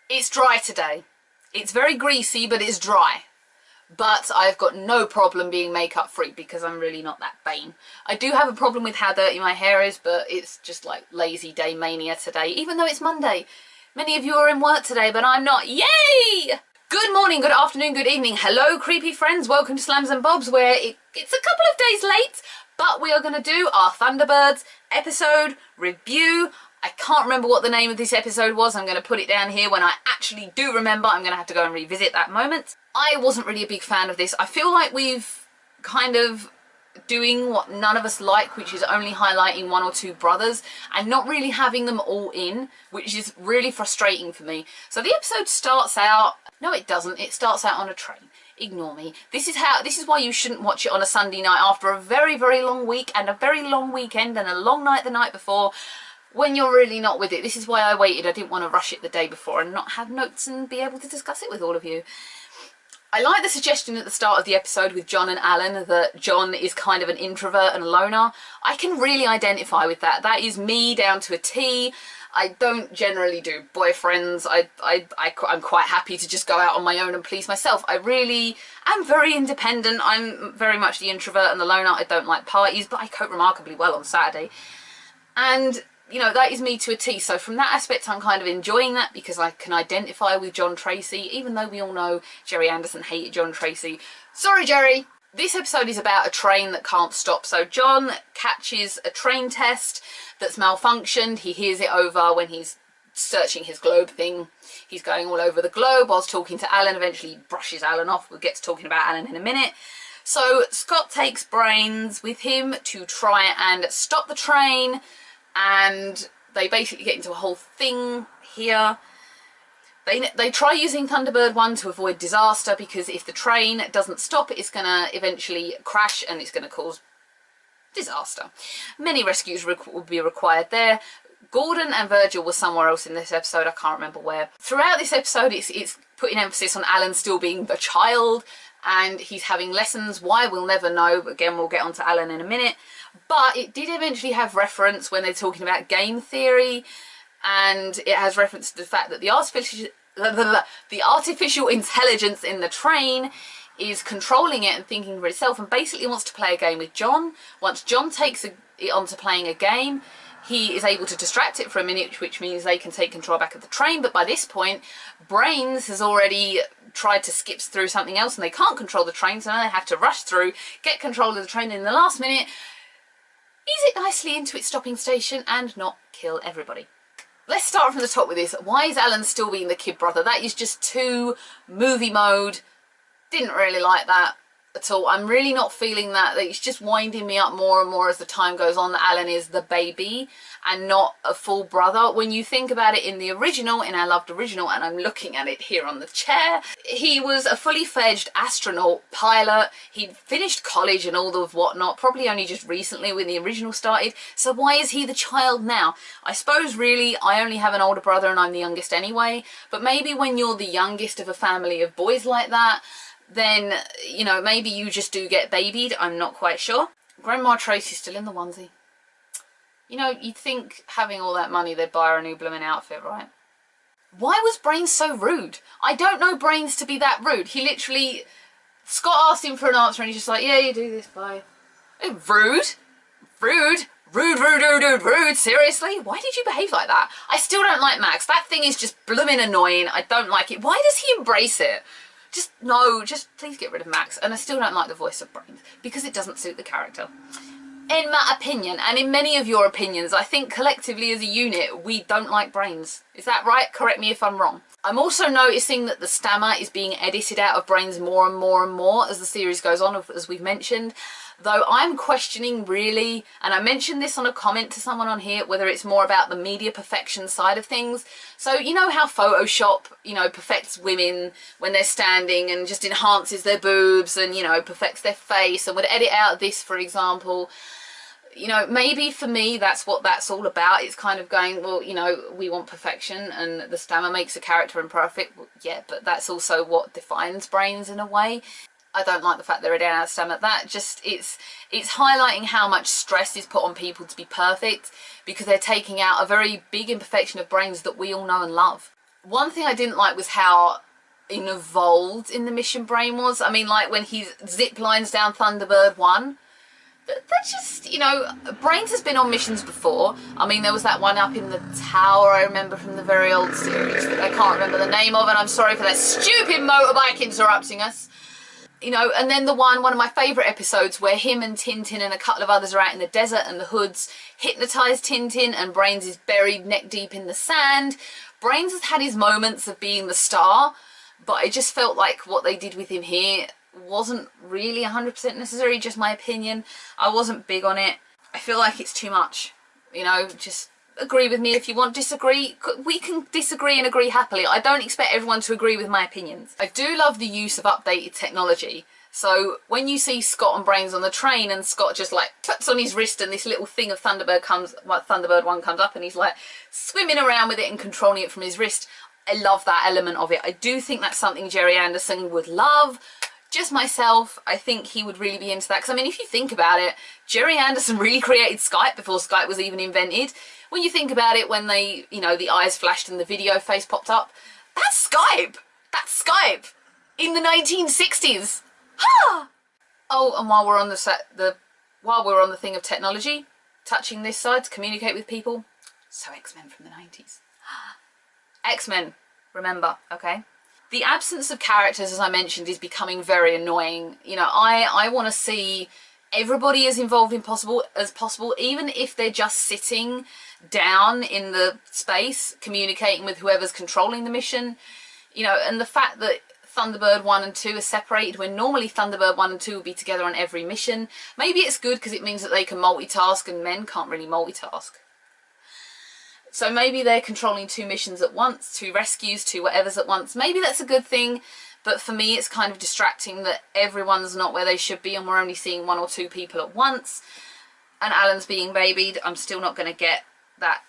It's dry today. It's very greasy, but it's dry. But I've got no problem being makeup free because I'm really not that vain. I do have a problem with how dirty my hair is, but it's just like lazy day mania today, even though it's Monday. Many of you are in work today, but I'm not. Yay! Good morning, good afternoon, good evening. Hello, creepy friends. Welcome to Slams and Bobs, where it's a couple of days late, but we are going to do our Thunderbirds episode review. I can't remember what the name of this episode was. I'm going to put it down here. When I actually do remember, I'm going to have to go and revisit that moment. I wasn't really a big fan of this. I feel like we've kind of doing what none of us like, which is only highlighting one or two brothers and not really having them all in, which is really frustrating for me. So the episode starts out, no it doesn't, it starts out on a train. Ignore me. This is why you shouldn't watch it on a Sunday night after a very, very long week and a very long weekend and a long night the night before, when you're really not with it. This is why I waited. I didn't want to rush it the day before and not have notes and be able to discuss it with all of you. I like the suggestion at the start of the episode with John and Alan that John is kind of an introvert and a loner. I can really identify with that. That is me down to a T. I don't generally do boyfriends. I'm quite happy to just go out on my own and please myself. I really am very independent. I'm very much the introvert and the loner. I don't like parties, but I cope remarkably well on Saturday. And you know, that is me to a T. So from that aspect, I'm kind of enjoying that because I can identify with John Tracy, even though we all know Gerry Anderson hated John Tracy. Sorry, Gerry. This episode is about a train that can't stop. So John catches a train test that's malfunctioned. He hears it over when he's searching his globe thing. He's going all over the globe whilst talking to Alan. Eventually he brushes Alan off. We'll get to talking about Alan in a minute. So Scott takes Brains with him to try and stop the train. And they basically get into a whole thing here. They try using Thunderbird 1 to avoid disaster, because if the train doesn't stop, it's going to eventually crash and it's going to cause disaster. Many rescues will be required there. Gordon and Virgil were somewhere else in this episode, I can't remember where. Throughout this episode, it's putting emphasis on Alan still being the child, and he's having lessons. Why, we'll never know, but again, we'll get on to Alan in a minute. But it did eventually have reference when they're talking about game theory, and it has reference to the fact that the artificial intelligence in the train is controlling it and thinking for itself, and basically wants to play a game with John. Once John takes it onto playing a game, he is able to distract it for a minute, which means they can take control back of the train. But by this point, Brains has already tried to skip through something else and they can't control the train, so now they have to rush through, get control of the train, and in the last minute ease it nicely into its stopping station and not kill everybody. Let's start from the top with this. Why is Alan still being the kid brother? That is just too movie mode. Didn't really like that at all. I'm really not feeling that. It's just winding me up more and more as the time goes on that Alan is the baby and not a full brother. When you think about it in the original, in our loved original, and I'm looking at it here on the chair, he was a fully fledged astronaut pilot. He'd finished college and all the whatnot, probably only just recently when the original started. So why is he the child now? I suppose really I only have an older brother and I'm the youngest anyway, but maybe when you're the youngest of a family of boys like that, then, you know, maybe you just do get babied. I'm not quite sure. Grandma Tracy's still in the onesie. You know, you'd think having all that money they'd buy her a new blooming outfit, right? Why was Brains so rude? I don't know Brains to be that rude. He literally... Scott asked him for an answer and he's just like, yeah, you do this, bye. Rude? Rude? Rude, rude, rude, rude, rude, seriously? Why did you behave like that? I still don't like Max. That thing is just blooming annoying. I don't like it. Why does he embrace it? Just, no, just please get rid of Max. And I still don't like the voice of Brains because it doesn't suit the character. In my opinion, and in many of your opinions, I think collectively as a unit, we don't like Brains. Is that right? Correct me if I'm wrong. I'm also noticing that the stammer is being edited out of Brains more and more and more as the series goes on, as we've mentioned. Though I'm questioning really, and I mentioned this on a comment to someone on here, whether it's more about the media perfection side of things. So you know how Photoshop, you know, perfects women when they're standing and just enhances their boobs and, you know, perfects their face and would edit out this, for example. You know, maybe for me that's what that's all about. It's kind of going, well, you know, we want perfection and the stammer makes a character imperfect. Well, yeah, but that's also what defines Brains in a way. I don't like the fact they're editing out stammer. That just, it's highlighting how much stress is put on people to be perfect because they're taking out a very big imperfection of Brains that we all know and love. One thing I didn't like was how involved in the mission Brain was. I mean, like when he zip lines down Thunderbird 1, that just, you know, Brains has been on missions before. I mean, there was that one up in the tower I remember from the very old series that I can't remember the name of, and I'm sorry for that stupid motorbike interrupting us. You know, and then the one of my favourite episodes where him and Tintin and a couple of others are out in the desert and the hoods hypnotise Tintin and Brains is buried neck deep in the sand. Brains has had his moments of being the star, but I just felt like what they did with him here wasn't really 100% necessary, just my opinion. I wasn't big on it. I feel like it's too much, you know. Just agree with me if you want, disagree. We can disagree and agree happily. I don't expect everyone to agree with my opinions. I do love the use of updated technology. So when you see Scott and Brains on the train and Scott just like puts on his wrist and this little thing of Thunderbird 1 comes up and he's like swimming around with it and controlling it from his wrist, I love that element of it. I do think that's something Gerry Anderson would love. Just myself, I think he would really be into that. Because, I mean, if you think about it, Gerry Anderson really created Skype before Skype was even invented. When you think about it, when they, you know, the eyes flashed and the video face popped up, that's Skype. That's Skype in the 1960s. Ha! Oh, and while we're on the thing of technology, touching this side to communicate with people, so X-Men from the 90s. X-Men, remember, okay? The absence of characters, as I mentioned, is becoming very annoying. You know, I want to see everybody as involved as possible, even if they're just sitting down in the space, communicating with whoever's controlling the mission. You know, and the fact that Thunderbird 1 and 2 are separated when normally Thunderbird 1 and 2 will be together on every mission. Maybe it's good because it means that they can multitask, and men can't really multitask. So maybe they're controlling 2 missions at once, 2 rescues, 2 whatevers at once. Maybe that's a good thing, but for me it's kind of distracting that everyone's not where they should be and we're only seeing 1 or 2 people at once. And Alan's being babied. I'm still not going to get that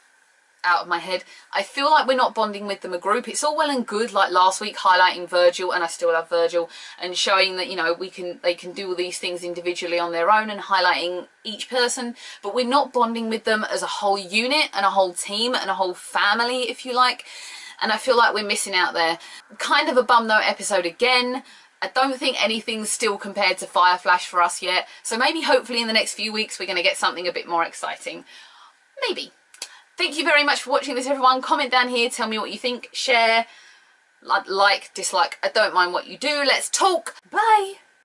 out of my head. I feel like we're not bonding with them a group. It's all well and good, like last week highlighting Virgil, and I still love Virgil, and showing that, you know, they can do all these things individually on their own and highlighting each person, but we're not bonding with them as a whole unit and a whole team and a whole family, if you like. And I feel like we're missing out there. Kind of a bum note episode again. I don't think anything's still compared to Fire Flash for us yet, so maybe hopefully in the next few weeks we're going to get something a bit more exciting. Maybe. Thank you very much for watching this, everyone. Comment down here, tell me what you think, share, like, dislike. I don't mind what you do. Let's talk. Bye.